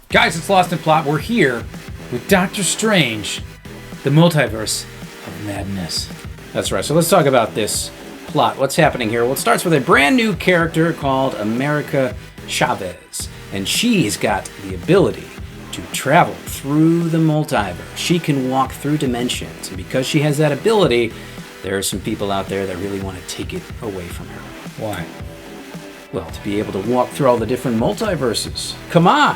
Guys, it's Lost in Plot. We're here with Doctor Strange, the multiverse of madness. That's right. So let's talk about this plot. What's happening here? Well, it starts with a brand new character called America Chavez. And she's got the ability to travel through the multiverse. She can walk through dimensions. And because she has that ability, there are some people out there that really want to take it away from her. Why? Well, to be able to walk through all the different multiverses. Come on.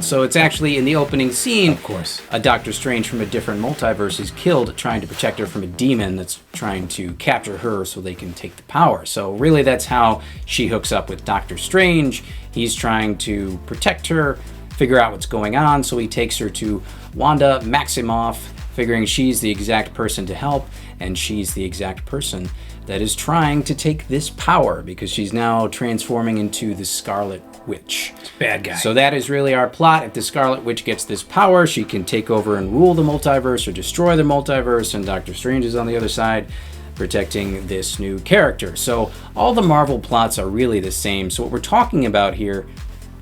So it's actually in the opening scene, of course, a Doctor Strange from a different multiverse is killed trying to protect her from a demon that's trying to capture her so they can take the power. So really that's how she hooks up with Doctor Strange. He's trying to protect her, figure out what's going on, so he takes her to Wanda Maximoff, figuring she's the exact person to help, and she's the exact person that is trying to take this power because she's now transforming into the Scarlet Witch. Bad guy. So that is really our plot. If the Scarlet Witch gets this power, she can take over and rule the multiverse or destroy the multiverse, and Doctor Strange is on the other side protecting this new character. So all the Marvel plots are really the same. So what we're talking about here,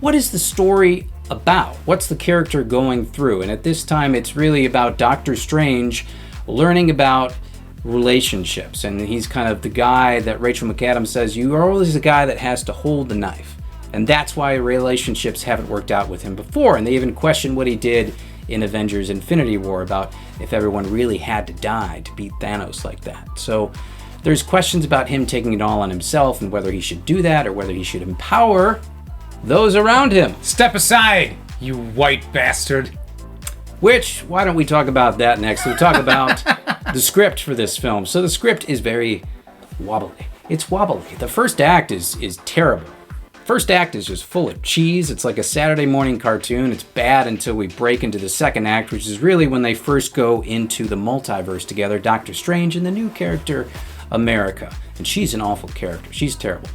what is the story about? What's the character going through? And at this time, it's really about Doctor Strange learning about relationships. And he's kind of the guy that Rachel McAdams says, you are always the guy that has to hold the knife. And that's why relationships haven't worked out with him before. And they even question what he did in Avengers Infinity War about if everyone really had to die to beat Thanos like that. So there's questions about him taking it all on himself and whether he should do that or whether he should empower those around him. Step aside, you white bastard. Which, why don't we talk about that next? We'll talk about the script for this film. So the script is very wobbly. It's wobbly. The first act is terrible. First act is just full of cheese. It's like a Saturday morning cartoon. It's bad until we break into the second act, which is really when they first go into the multiverse together, Doctor Strange and the new character, America. And she's an awful character. She's terrible.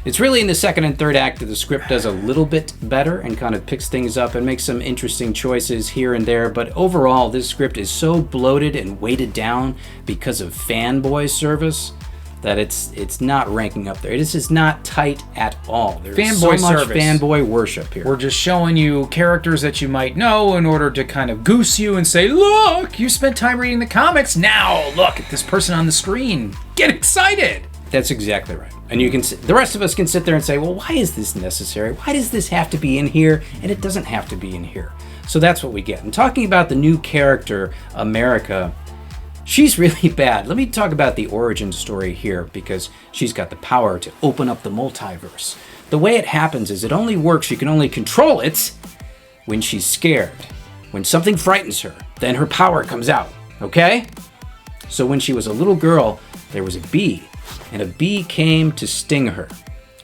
It's really in the second and third act that the script does a little bit better and kind of picks things up and makes some interesting choices here and there. But overall, this script is so bloated and weighted down because of fanboy service that it's not ranking up there. It is just not tight at all. There's Fanboy so much service. fanboy worship here. We're just showing you characters that you might know in order to kind of goose you and say, look, you spent time reading the comics. Now look at this person on the screen. Get excited. That's exactly right. And you can the rest of us can sit there and say, well, why is this necessary? Why does this have to be in here? And it doesn't have to be in here. So that's what we get. And talking about the new character, America, she's really bad. Let me talk about the origin story here because she's got the power to open up the multiverse. The way it happens is it only works, she can only control it when she's scared. When something frightens her, then her power comes out, okay? So when she was a little girl, there was a bee, and a bee came to sting her,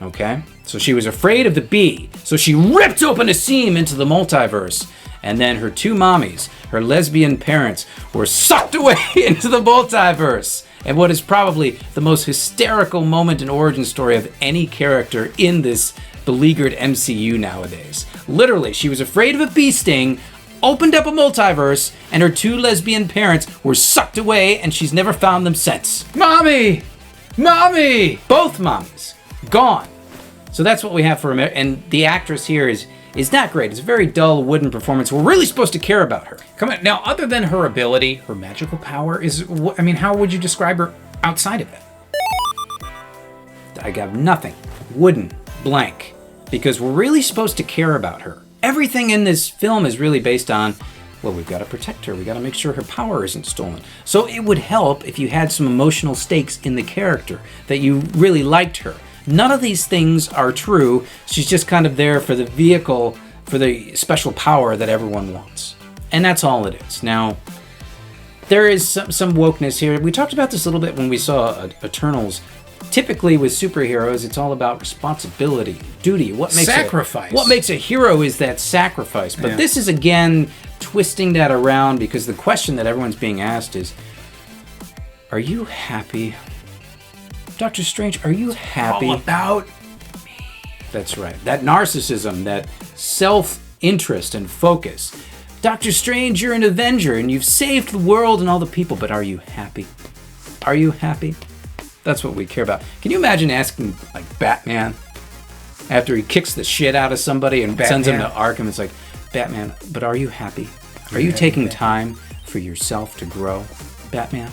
okay? So she was afraid of the bee, so she ripped open a seam into the multiverse. And then her two mommies, her lesbian parents, were sucked away into the multiverse. And what is probably the most hysterical moment in origin story of any character in this beleaguered MCU nowadays. Literally, she was afraid of a bee sting, opened up a multiverse, and her two lesbian parents were sucked away, and she's never found them since. Mommy! Mommy! Both mommies. Gone. So that's what we have for America. And the actress here is not great. It's a very dull wooden performance. We're really supposed to care about her. Come on. Now, other than her ability, her magical power how would you describe her outside of it? I got nothing. Wooden. Blank. Because we're really supposed to care about her. Everything in this film is really based on, well, we've got to protect her. We got to make sure her power isn't stolen. So it would help if you had some emotional stakes in the character, that you really liked her. None of these things are true. She's just kind of there for the vehicle, for the special power that everyone wants. And that's all it is. Now, there is some wokeness here. We talked about this a little bit when we saw Eternals. Typically with superheroes, it's all about responsibility, duty. Sacrifice. What makes a hero is that sacrifice. But this is, again, twisting that around because the question that everyone's being asked is, are you happy? Doctor Strange, are you happy? All about me. That's right. That narcissism, that self-interest and focus. Doctor Strange, you're an Avenger and you've saved the world and all the people, but are you happy? Are you happy? That's what we care about. Can you imagine asking, like, Batman, after he kicks the shit out of somebody and sends him to Arkham, it's like, Batman, but are you happy? Are you taking time for yourself to grow, Batman?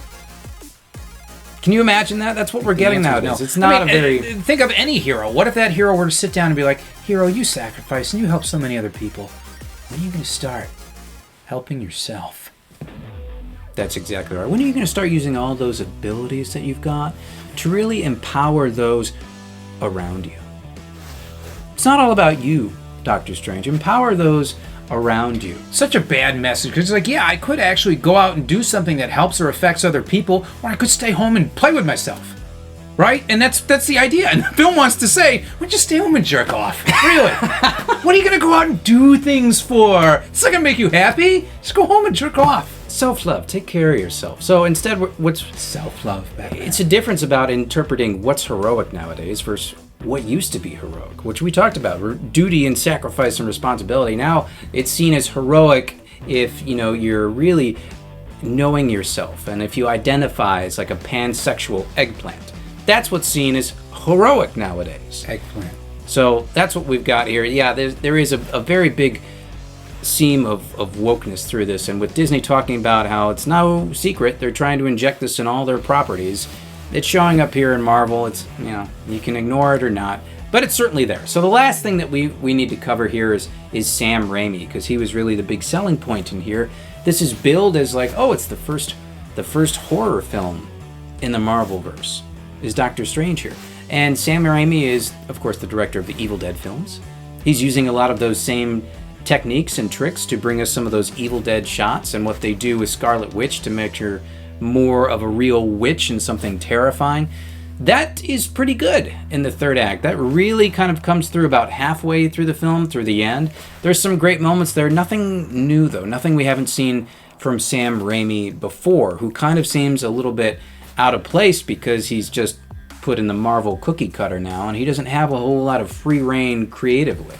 Can you imagine that? That's what we're getting nowadays. No. It's not a very... Think of any hero. What if that hero were to sit down and be like, hero, you sacrifice and you help so many other people. When are you going to start helping yourself? That's exactly right. When are you going to start using all those abilities that you've got to really empower those around you? It's not all about you, Doctor Strange. Empower those around you. Such a bad message, because it's like, yeah, I could actually go out and do something that helps or affects other people, or I could stay home and play with myself. Right? And that's the idea. And the film wants to say, why don't you stay home and jerk off? Really? What are you going to go out and do things for? It's not going to make you happy. Just go home and jerk off. Self-love. Take care of yourself. So instead, what's self-love? Batman. It's a difference about interpreting what's heroic nowadays versus what used to be heroic, which we talked about, duty and sacrifice and responsibility. Now it's seen as heroic if, you're really knowing yourself, and if you identify as like a pansexual eggplant. That's what's seen as heroic nowadays. Eggplant. So that's what we've got here. Yeah, there is a very big seam of wokeness through this, and with Disney talking about how it's no secret they're trying to inject this in all their properties, it's showing up here in Marvel. It's, you can ignore it or not, but it's certainly there. So the last thing that we need to cover here is Sam Raimi, because he was really the big selling point in here. This is billed as like, oh, it's the first horror film in the Marvelverse, is Doctor Strange here. And Sam Raimi is, of course, the director of the Evil Dead films. He's using a lot of those same techniques and tricks to bring us some of those Evil Dead shots and what they do with Scarlet Witch to make her more of a real witch and something terrifying. That is pretty good in the third act. That really kind of comes through about halfway through the film, through the end. There's some great moments there. Nothing new, though. Nothing we haven't seen from Sam Raimi before, who kind of seems a little bit out of place because he's just put in the Marvel cookie cutter now, and he doesn't have a whole lot of free reign creatively.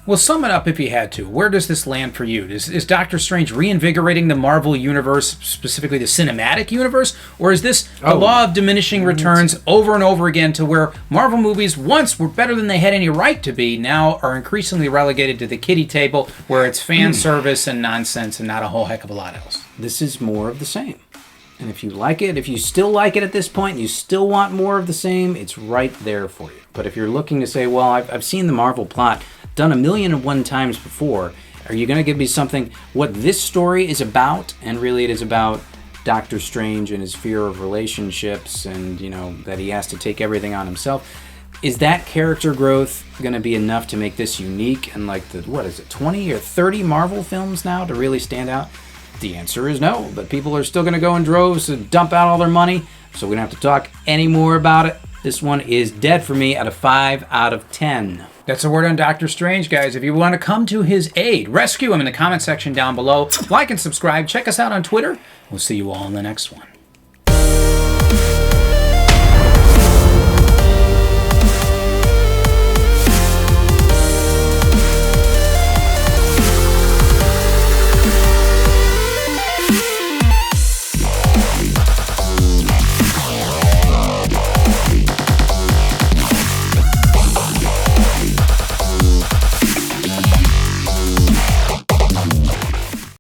Well, sum it up if you had to. Where does this land for you? Is Doctor Strange reinvigorating the Marvel universe, specifically the cinematic universe? Or is this the law of diminishing returns over and over again, to where Marvel movies once were better than they had any right to be, now are increasingly relegated to the kiddie table, where it's fan service and nonsense and not a whole heck of a lot else? This is more of the same. And if you like it, if you still like it at this point, and you still want more of the same, it's right there for you. But if you're looking to say, well, I've seen the Marvel plot done 1,000,001 times before, are you going to give me something what this story is about? And really it is about Doctor Strange and his fear of relationships, and that he has to take everything on himself. Is that character growth going to be enough to make this unique and like 20 or 30 Marvel films now to really stand out? The answer is no, but people are still going to go in droves and dump out all their money, so we don't have to talk any more about it. This one is dead for me out of 5 out of 10. That's a word on Doctor Strange, guys. If you want to come to his aid, rescue him in the comment section down below. Like and subscribe. Check us out on Twitter. We'll see you all in the next one.